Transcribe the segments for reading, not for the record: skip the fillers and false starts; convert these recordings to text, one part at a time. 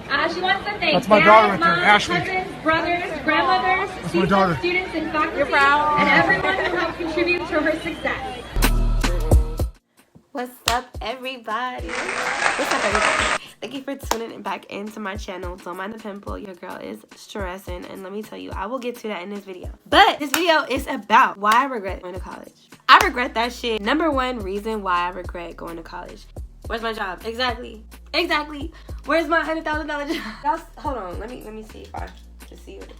She wants to thank That's my daughter right there, moms, Ashley. cousins, brothers, grandmothers, That's my daughter. students and faculty, and everyone who helped contribute to her success. What's up, everybody? What's up, everybody? Thank you for tuning back into my channel. Don't mind the pimple. Your girl is stressing, and let me tell you, I will get to that in this video. But this video is about why I regret going to college. I regret that shit. Number one reason why I regret going to college. Where's my job? Exactly. Where's my $100,000 job? Y'all, hold on. Let me see if I can see it.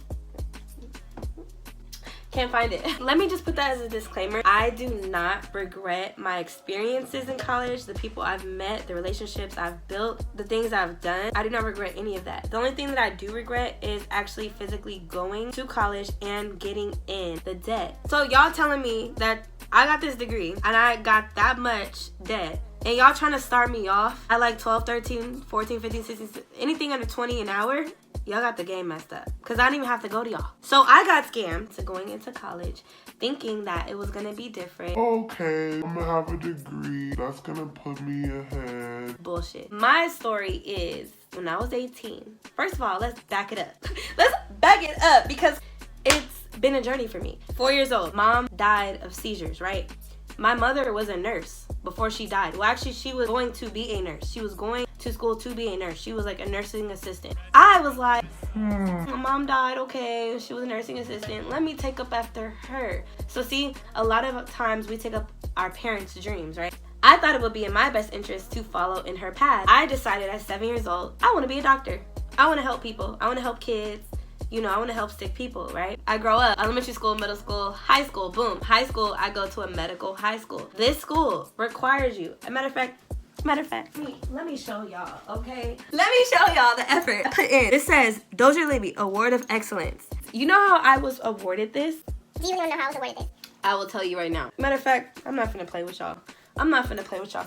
Can't find it. Let me just put that as a disclaimer. I do not regret my experiences in college, the people I've met, the relationships I've built, the things I've done. I do not regret any of that. The only thing that I do regret is actually physically going to college and getting in the debt. So y'all telling me that I got this degree and I got that much debt, and y'all trying to start me off at like 12, 13, 14, 15, 16, anything under 20 an hour? Y'all got the game messed up, because I didn't even have to go to y'all. So I got scammed to going into college thinking that it was gonna be different. Okay, I'm gonna have a degree. That's gonna put me ahead. Bullshit. My story is when I was 18. First of all, let's back it up. Let's back it up because it's been a journey for me. 4 years old. Mom died of seizures, right? My mother was a nurse before she died. Well, actually, she was going to be a nurse. She was going to school to be a nurse. She was like a nursing assistant. I was like, my mom died, okay. She was a nursing assistant. Let me take up after her. So see, a lot of times we take up our parents' dreams, right? I thought it would be in my best interest to follow in her path. I decided at 7 years old, I want to be a doctor. I want to help people. I want to help kids. You know, I want to help sick people, right? I grow up, elementary school, middle school, high school, boom. High school, I go to a medical high school. This school requires you. Matter of fact, let me show y'all, okay? Let me show y'all the effort I put in. It says, Dozier Libby, Award of Excellence. You know how I was awarded this? Do you even know how I was awarded this? I will tell you right now. Matter of fact, I'm not finna play with y'all.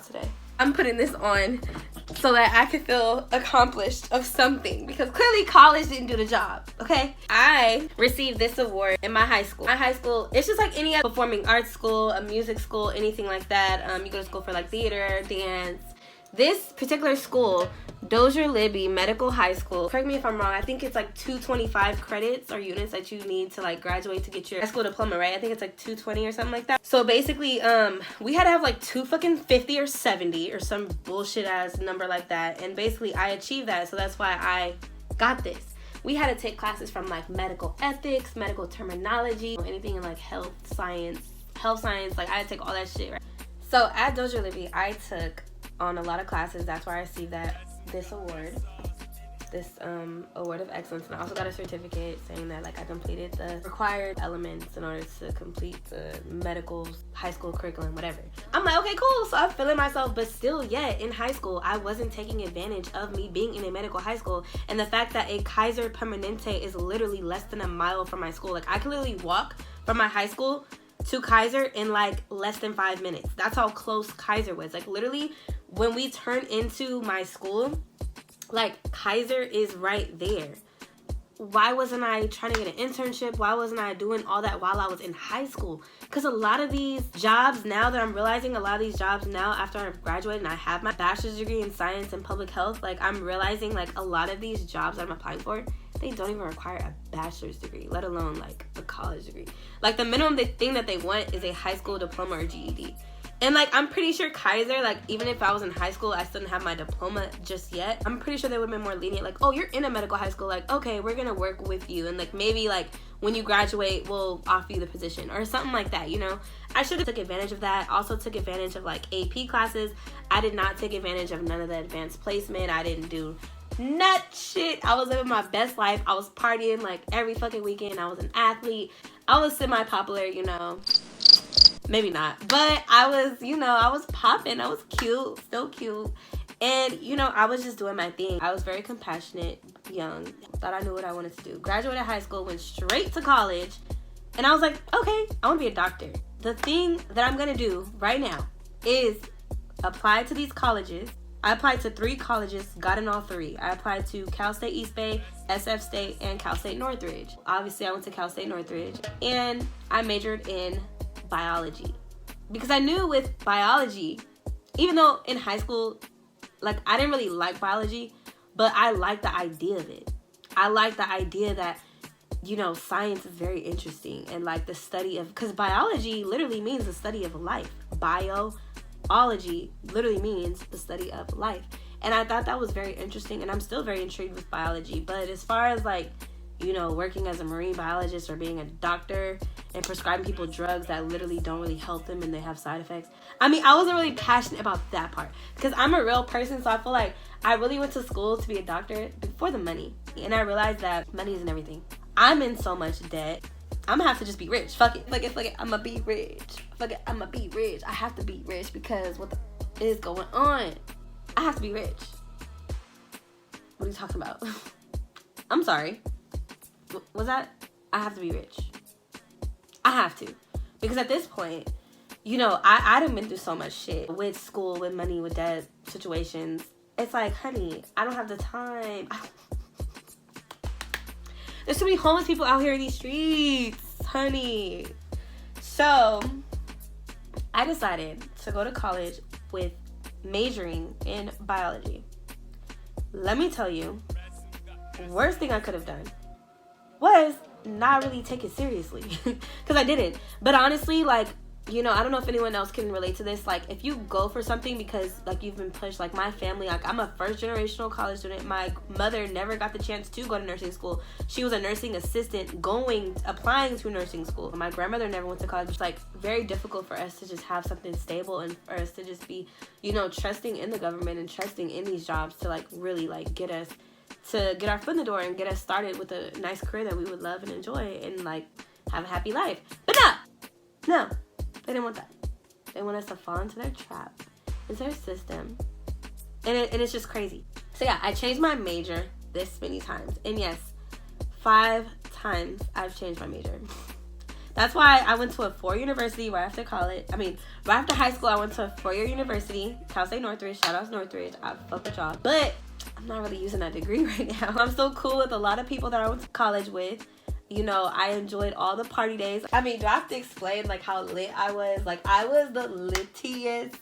Today. I'm putting this on so that I can feel accomplished of something, because clearly college didn't do the job, okay? I received this award in my high school. My high school, it's just like any other performing arts school, a music school, anything like that. You go to school for like theater, dance. This particular school, Dozier Libby Medical High School, correct me if I'm wrong, I think it's like 225 credits or units that you need to like graduate to get your high school diploma, right? I think it's like 220 or something like that. So basically, we had to have like 250 or 70 or some bullshit ass number like that. And basically I achieved that, so that's why I got this. We had to take classes from like medical ethics, medical terminology, anything in like health science, like I had to take all that shit, right? So at Dozier Libby, I took on a lot of classes. That's why I received this award, award of excellence, and I also got a certificate saying that like I completed the required elements in order to complete the medical high school curriculum, whatever. I'm like, okay, cool. So I'm feeling myself, but still yet in high school I wasn't taking advantage of me being in a medical high school, and the fact that a Kaiser Permanente is literally less than a mile from my school. Like I can literally walk from my high school to Kaiser in like less than 5 minutes. That's how close Kaiser was. Like literally when we turn into my school, like Kaiser is right there. Why wasn't I trying to get an internship? Why wasn't I doing all that while I was in high school? Because a lot of these jobs now that I'm realizing, after I've graduated and I have my bachelor's degree in science and public health, like I'm realizing like a lot of these jobs that I'm applying for, they don't even require a bachelor's degree, let alone like a college degree. Like the minimum thing that they want is a high school diploma or GED. And like I'm pretty sure Kaiser, like even if I was in high school, I still didn't have my diploma just yet, I'm pretty sure they would have been more lenient. Like, oh, you're in a medical high school, like okay, we're gonna work with you, and like maybe like when you graduate we'll offer you the position or something like that, you know. I should have took advantage of that. Also took advantage of like AP classes. I did not take advantage of none of the advanced placement. I didn't do nut shit. I was living my best life. I was partying like every fucking weekend. I was an athlete. I was semi-popular, you know. Maybe not, but I was, you know, I was popping. I was cute, still cute. And, you know, I was just doing my thing. I was very compassionate, young, thought I knew what I wanted to do. Graduated high school, went straight to college, and I was like, okay, I want to be a doctor. The thing that I'm going to do right now is apply to these colleges. I applied to 3 colleges, got in all 3. I applied to Cal State East Bay, SF State, and Cal State Northridge. Obviously, I went to Cal State Northridge, and I majored in biology. Because I knew with biology, even though in high school, like, I didn't really like biology, but I like the idea of it. I like the idea that, you know, science is very interesting, and like the study of, because biology literally means the study of life. Biology literally means the study of life. And I thought that was very interesting, and I'm still very intrigued with biology. But as far as like, you know, working as a marine biologist or being a doctor and prescribing people drugs that literally don't really help them and they have side effects, I mean, I wasn't really passionate about that part, because I'm a real person. So I feel like I really went to school to be a doctor for the money, and I realized that money isn't everything. I'm in so much debt. I'm gonna have to just be rich. Fuck it. Fuck it. I'm gonna be rich. Fuck it. I'm gonna be rich. I have to be rich because what the is going on? I have to be rich. What are you talking about? I'm sorry. Was that? I have to be rich. I have to. Because at this point, you know, I done been through so much shit with school, with money, with debt situations. It's like, honey, I don't have the time. There's so many homeless people out here in these streets, honey. So I decided to go to college with majoring in biology. Let me tell you, worst thing I could have done was not really take it seriously, because I didn't. But honestly, like, you know, I don't know if anyone else can relate to this. Like, if you go for something because, like, you've been pushed, like my family, like, I'm a first generational college student. My mother never got the chance to go to nursing school. She was a nursing assistant applying to nursing school. My grandmother never went to college. It's, like, very difficult for us to just have something stable and for us to just be, you know, trusting in the government and trusting in these jobs to, like, really, like, get us to get our foot in the door and get us started with a nice career that we would love and enjoy and, like, have a happy life. But no. They didn't want that. They want us to fall into their trap, into their system. And it's just crazy. So yeah, I changed my major this many times. And yes, 5 times I've changed my major. That's why I went to a 4-year university right after college. I mean, right after high school, I went to a 4-year university, Cal State Northridge. Shout out to Northridge. I fuck with y'all. But I'm not really using that degree right now. I'm so cool with a lot of people that I went to college with. You know, I enjoyed all the party days. I mean, do I have to explain, like, how lit I was? Like, I was the littiest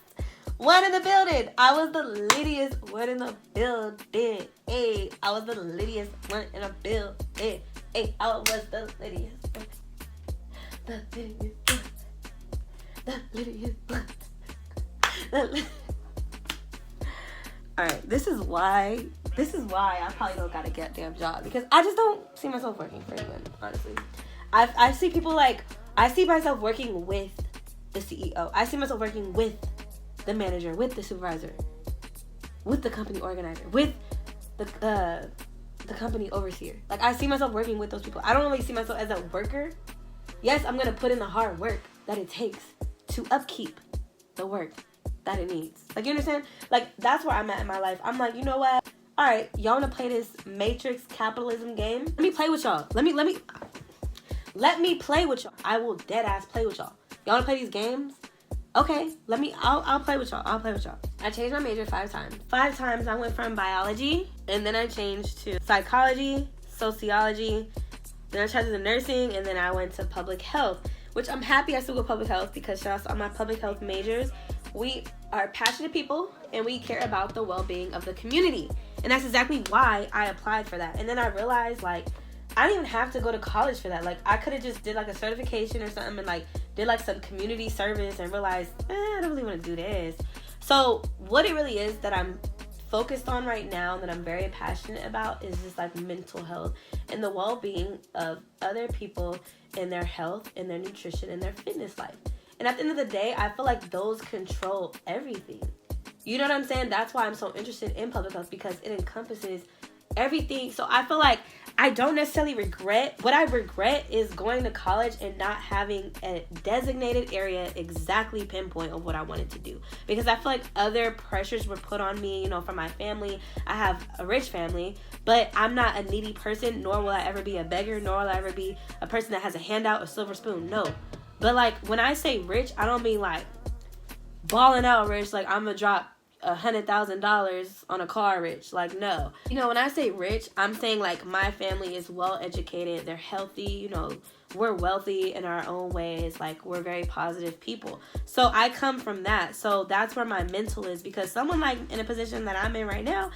one in the building. I was the littiest one in the building. Hey, I was the littiest one in the building. Hey, I was the littiest one. The littiest one. The littiest one. Alright, this is why I probably don't got a goddamn job, because I just don't see myself working for anyone, honestly. I see people like, I see myself working with the CEO. I see myself working with the manager, with the supervisor, with the company organizer, with the company overseer. Like, I see myself working with those people. I don't really see myself as a worker. Yes, I'm going to put in the hard work that it takes to upkeep the work that it needs. Like, you understand? Like, that's where I'm at in my life. I'm like, you know what? All right, y'all want to play this matrix capitalism game? Let me play with y'all. Let me play with y'all. I will dead ass play with y'all. Y'all want to play these games? Okay, I'll play with y'all. I changed my major 5 times. 5 times I went from biology, and then I changed to psychology, sociology, then I tried to do nursing, and then I went to public health, which I'm happy I still go public health, because shout out to all my public health majors. We are passionate people, and we care about the well-being of the community. And that's exactly why I applied for that. And then I realized, like, I didn't even have to go to college for that. Like, I could have just did, like, a certification or something and, like, did, like, some community service and realized, I don't really want to do this. So what it really is that I'm focused on right now, that I'm very passionate about, is just, like, mental health and the well-being of other people and their health and their nutrition and their fitness life. And at the end of the day, I feel like those control everything. You know what I'm saying? That's why I'm so interested in public health, because it encompasses everything. So I feel like I don't necessarily regret. What I regret is going to college and not having a designated area exactly pinpoint of what I wanted to do. Because I feel like other pressures were put on me, you know, from my family. I have a rich family, but I'm not a needy person, nor will I ever be a beggar, nor will I ever be a person that has a handout or silver spoon. No. But, like, when I say rich, I don't mean, like, balling out rich, like I'm gonna drop $100,000 on a car rich. Like, no. You know, when I say rich, I'm saying, like, my family is well educated, they're healthy, you know, we're wealthy in our own ways, like, we're very positive people. So I come from that. So that's where my mental is, because someone, like, in a position that I'm in right now,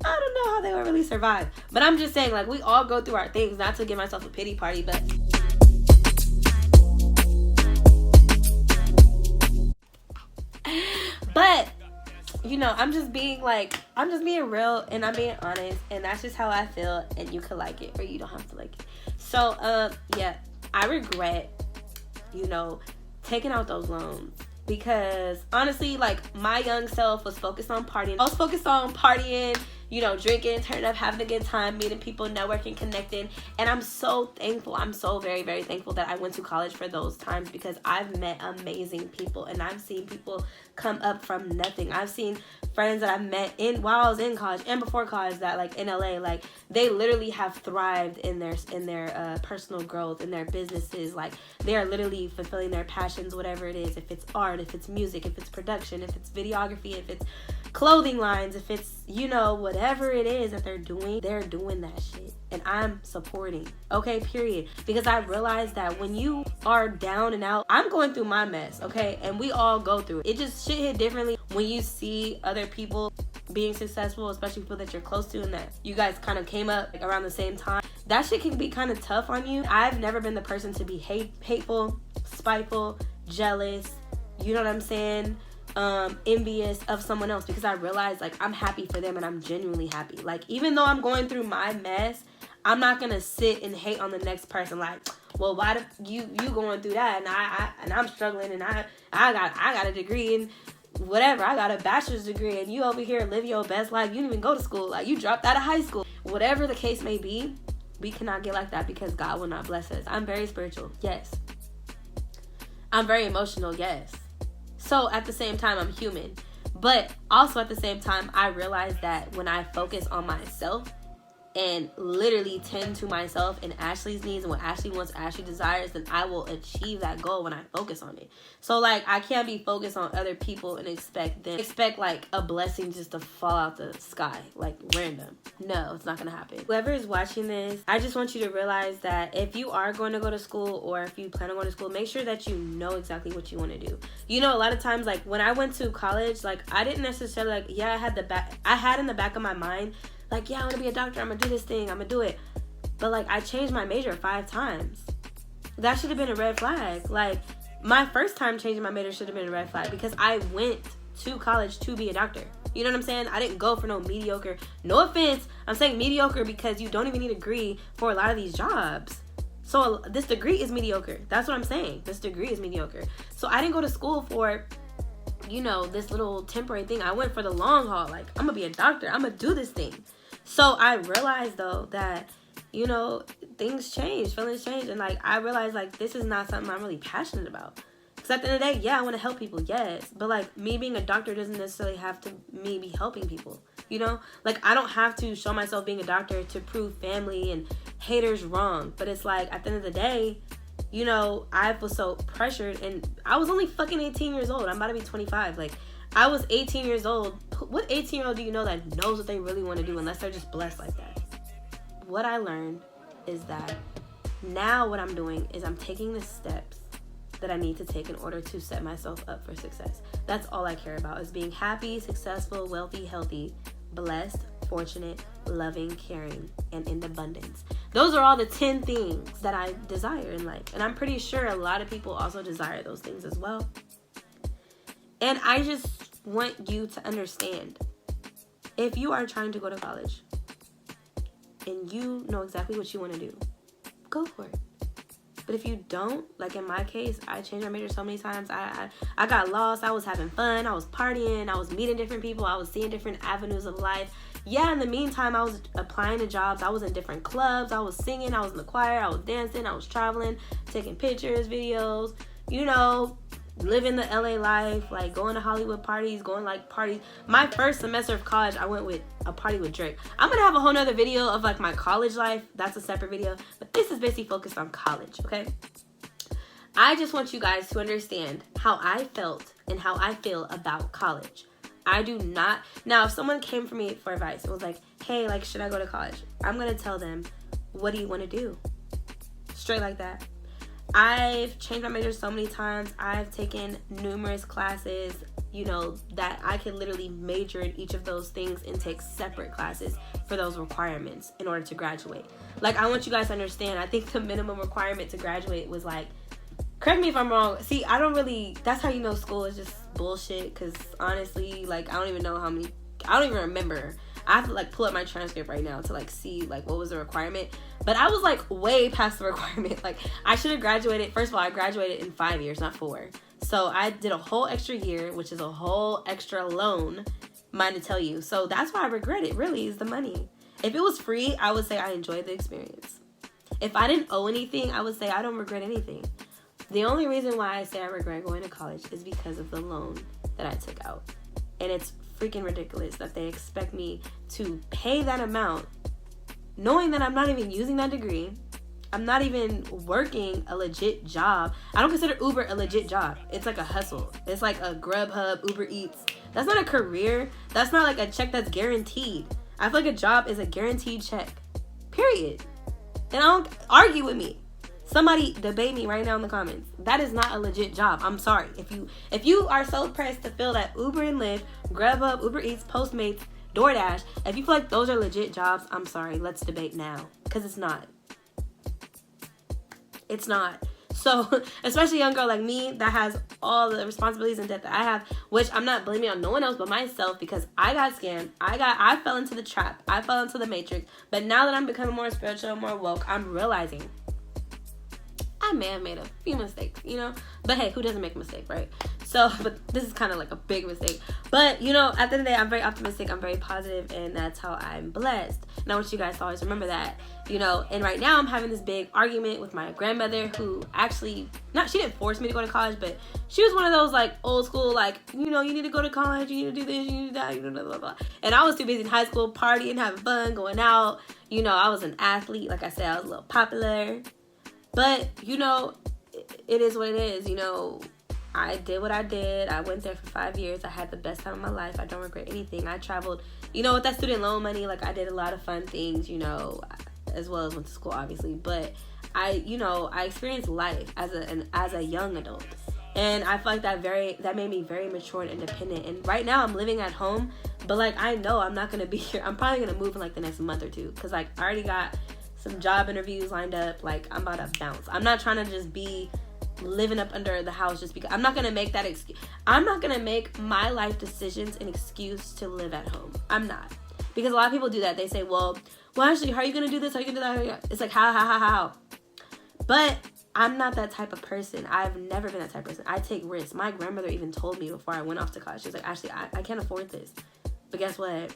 I don't know how they would really survive. But I'm just saying, like, we all go through our things. Not to give myself a pity party, but you know, I'm just being real, and I'm being honest, and that's just how I feel, and you could like it or you don't have to like it. So yeah, I regret, you know, taking out those loans, because honestly, like, my young self was focused on partying. I was focused on partying, you know, drinking, turning up, having a good time, meeting people, networking, connecting. And I'm so thankful. I'm so very, very thankful that I went to college for those times, because I've met amazing people, and I've seen people come up from nothing. I've seen friends that I've met while I was in college and before college that, like, in LA, like, they literally have thrived in their personal growth, in their businesses. Like, they are literally fulfilling their passions, whatever it is. If it's art, if it's music, if it's production, if it's videography, if it's clothing lines, if it's, you know, whatever it is that they're doing that shit. And I'm supporting, okay, period. Because I realized that when you are down and out, I'm going through my mess, okay? And we all go through it. It just shit hit differently when you see other people being successful, especially people that you're close to and that you guys kind of came up, like, around the same time. That shit can be kind of tough on you. I've never been the person to be hateful, spiteful, jealous, you know what I'm saying? Envious of someone else, because I realized, like, I'm happy for them, and I'm genuinely happy. Like, even though I'm going through my mess, I'm not gonna sit and hate on the next person. Like, well, why you going through that, and I'm struggling, and I got a degree and whatever, I got a bachelor's degree, and you over here living your best life. You didn't even go to school. Like, you dropped out of high school. Whatever the case may be, we cannot get like that, because God will not bless us. I'm very spiritual, yes. I'm very emotional, yes. So at the same time, I'm human. But also at the same time, I realize that when I focus on myself and literally tend to myself and Ashley's needs and what Ashley wants, Ashley desires, then I will achieve that goal when I focus on it. So, like, I can't be focused on other people and expect like a blessing just to fall out the sky, like, random. No, it's not gonna happen. Whoever is watching this, I just want you to realize that if you are going to go to school, or if you plan on going to school, make sure that you know exactly what you want to do. You know, a lot of times, like, when I went to college, like, I didn't necessarily, like, yeah, I had in the back of my mind, like, yeah, I want to be a doctor, I'm going to do this thing, I'm going to do it. But, like, I changed my major 5 times. That should have been a red flag. Like, my first time changing my major should have been a red flag, because I went to college to be a doctor. You know what I'm saying? I didn't go for no mediocre. No offense, I'm saying mediocre because you don't even need a degree for a lot of these jobs. So this degree is mediocre. That's what I'm saying. This degree is mediocre. So I didn't go to school for, you know, this little temporary thing. I went for the long haul. Like, I'm going to be a doctor. I'm going to do this thing. So I realized, though, that, you know, things change, feelings change. And, like, I realized, like, this is not something I'm really passionate about. Because at the end of the day, yeah, I want to help people, yes. But, like, me being a doctor doesn't necessarily have to me be helping people, you know? Like, I don't have to show myself being a doctor to prove family and haters wrong. But it's like, at the end of the day, you know, I was so pressured. And I was only fucking 18 years old. I'm about to be 25. Like, I was 18 years old. What 18-year-old do you know that knows what they really want to do unless they're just blessed like that? What I learned is that now what I'm doing is I'm taking the steps that I need to take in order to set myself up for success. That's all I care about, is being happy, successful, wealthy, healthy, blessed, fortunate, loving, caring, and in abundance. Those are all the 10 things that I desire in life. And I'm pretty sure a lot of people also desire those things as well. And I just want you to understand, if you are trying to go to college and you know exactly what you want to do, go for it. But if you don't, like in my case, I changed my major so many times. I got lost. I was having fun. I was partying. I was meeting different people. I was seeing different avenues of life. Yeah, in the meantime, I was applying to jobs. I was in different clubs. I was singing. I was in the choir. I was dancing. I was traveling, taking pictures, videos, you know, living the LA life, like going to Hollywood parties, going like parties. My first semester of college, I went with a party with Drake. I'm gonna have a whole nother video of like my college life. That's a separate video, but this is basically focused on college, okay? I just want you guys to understand how I felt and how I feel about college. I do not, now if someone came for me for advice and was like, hey, like, should I go to college? I'm gonna tell them, what do you want to do? Straight like that. I've changed my major so many times. I've taken numerous classes, you know, that I could literally major in each of those things and take separate classes for those requirements in order to graduate. Like, I want you guys to understand, I think the minimum requirement to graduate was like, correct me if I'm wrong. See, I don't really, that's how you know school is just bullshit, because honestly, like, I don't even know how many, I don't even remember. I have to like pull up my transcript right now to like see like what was the requirement. But I was like way past the requirement. Like, I should have graduated. First of all, I graduated in 5 years, not 4. So I did a whole extra year, which is a whole extra loan, mind to tell you. So that's why I regret it, really, is the money. If it was free, I would say I enjoyed the experience. If I didn't owe anything, I would say I don't regret anything. The only reason why I say I regret going to college is because of the loan that I took out. And it's freaking ridiculous that they expect me to pay that amount knowing that I'm not even using that degree. I'm not even working a legit job. I don't consider Uber a legit job. It's like a hustle. It's like a Grubhub, Uber Eats. That's not a career. That's not like a check that's guaranteed. I feel like a job is a guaranteed check. Period. And I don't argue with me. Somebody debate me right now in the comments. That is not a legit job. I'm sorry. If you are so pressed to feel that Uber and Lyft, Grubhub, Uber Eats, Postmates, DoorDash, if you feel like those are legit jobs, I'm sorry. Let's debate now. Because it's not. It's not. So, especially a young girl like me that has all the responsibilities and debt that I have, which I'm not blaming on no one else but myself, because I got scammed. I fell into the trap. I fell into the matrix. But now that I'm becoming more spiritual, more woke, I'm realizing I may have made a few mistakes, you know? But hey, who doesn't make a mistake, right? So, but this is kind of like a big mistake. But, you know, at the end of the day, I'm very optimistic. I'm very positive, and that's how I'm blessed. And I want you guys to always remember that, you know? And right now, I'm having this big argument with my grandmother, who actually, she didn't force me to go to college, but she was one of those, like, old school, like, you know, you need to go to college, you need to do this, you need to do that, you know, blah, blah, blah. And I was too busy in high school partying, having fun, going out. You know, I was an athlete. Like I said, I was a little popular. But, you know, it is what it is. You know, I did what I did. I went there for 5 years. I had the best time of my life. I don't regret anything. I traveled, you know, with that student loan money, like, I did a lot of fun things, you know, as well as went to school, obviously. But I experienced life as a young adult. And I feel like that made me very mature and independent. And right now I'm living at home, but, like, I know I'm not going to be here. I'm probably going to move in, like, the next month or two. Because, like, I already got some job interviews lined up. Like, I'm about to bounce. I'm not trying to just be living up under the house just because. I'm not gonna make that excuse. I'm not gonna make my life decisions an excuse to live at home. I'm not, because a lot of people do that. They say, well, Ashley, how are you gonna do this? How are you gonna do that? It's like, how? But I'm not that type of person. I've never been that type of person. I take risks. My grandmother even told me before I went off to college, she was like, Ashley, I can't afford this, but guess what?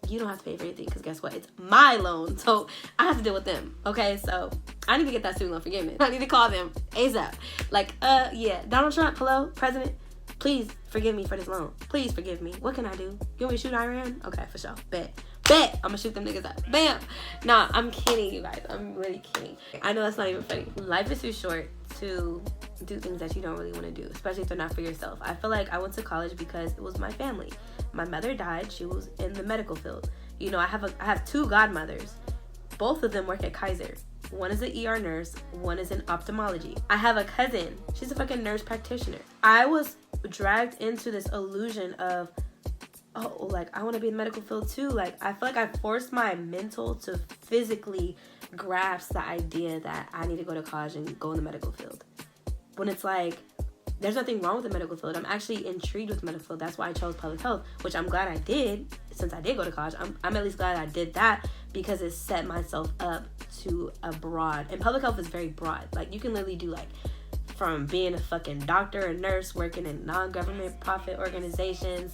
You don't have to pay for anything, because guess what? It's my loan, so I have to deal with them, okay? So I need to get that student loan forgiveness. I need to call them ASAP. Like, yeah, Donald Trump, hello, president, please forgive me for this loan. Please forgive me. What can I do? You want me to shoot Iran? Okay, for sure. Bet. I'm gonna shoot them niggas up. Bam. Nah, I'm kidding, you guys. I'm really kidding. I know that's not even funny. Life is too short to do things that you don't really want to do, especially if they're not for yourself. I feel like I went to college because it was my family. My mother died. She was in the medical field. You know, I have 2 godmothers. Both of them work at Kaiser. One is an ER nurse. One is in ophthalmology. I have a cousin. She's a fucking nurse practitioner. I was dragged into this illusion of, oh, like, I want to be in the medical field too. Like, I feel like I forced my mental to physically grasp the idea that I need to go to college and go in the medical field. When it's like, there's nothing wrong with the medical field. I'm actually intrigued with the medical field. That's why I chose public health, which I'm glad I did. Since I did go to college, I'm at least glad I did that, because it set myself up to a broad. And public health is very broad. Like, you can literally do, like, from being a fucking doctor, a nurse, working in non-government profit organizations,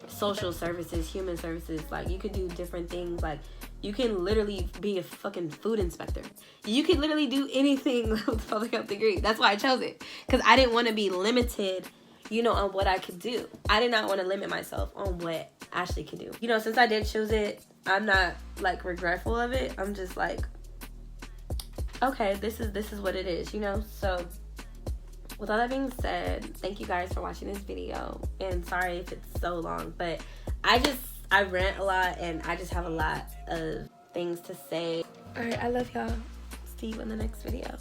social services, human services. Like, you could do different things. Like, you can literally be a fucking food inspector. You could literally do anything with a public health degree. That's why I chose it, because I didn't want to be limited, you know, on what I could do. I did not want to limit myself on what Ashley could do. You know, since I did choose it, I'm not, like, regretful of it. I'm just like, okay, this is what it is, you know? So with all that being said, thank you guys for watching this video, and sorry if it's so long, but I rant a lot, and I just have a lot of things to say. All right, I love y'all. See you in the next video.